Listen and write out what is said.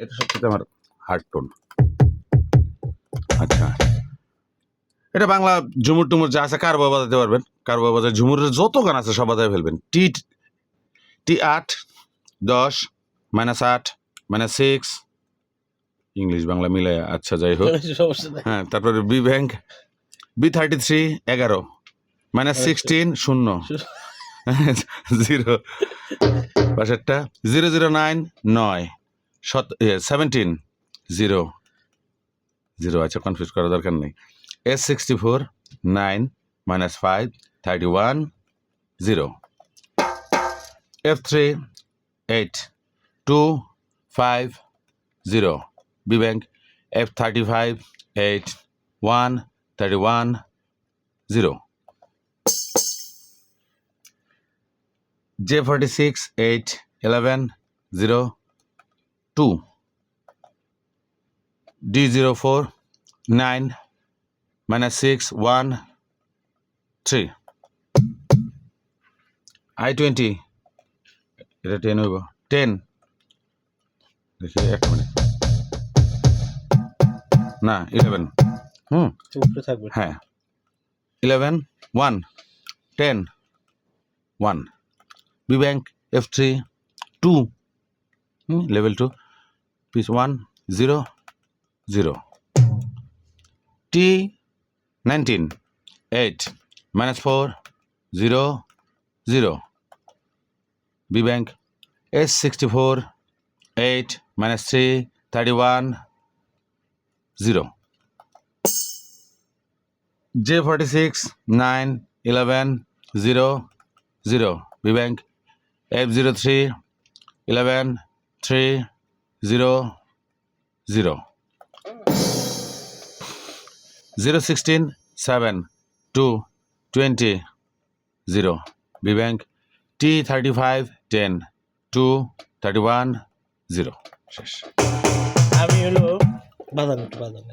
এটা সবচেয়ে আমার হার্ড টোন। আচ্ছা, এটা বাংলা ঝুমুর টুমুর যা আছে কারবা বাজাতে পারবেন। কারবা বাজার ঝুমুরের যত গান আছে সব বাজায় ফেলবেন। টি টি 8 10 -8 -6 ইংলিশ বাংলা মিলায়। আচ্ছা যাই হোক, সমস্যা নাই। হ্যাঁ। তারপরে বি ব্যাংক B33 11 -16 0 0 পাশেরটা 009 9 17 0 0। আচ্ছা, কনফিউজ করার দরকার নেই। S64 9 -5 31 0 F3 8 2 5 0 B Bank F35 8 1 31 0 J46 8 11 0 2 D04 9 -6 1 3 I20 এটা 10 হইব 10 দেখি এক মিনিট না 11 উপরে থাকবে। হ্যাঁ 11 1 10 1 B Bank F3 2 level 2 piece 1 0 0 T19 8 -4 0 0 B Bank S64 8 -3 31 0 J46 9 11 0 0 B Bank F03 11 3 0 0 016 7 2 20 0 B Bank T35 10 2 31 0 শেষ। আমি হলো বাদাম একটু বাদাম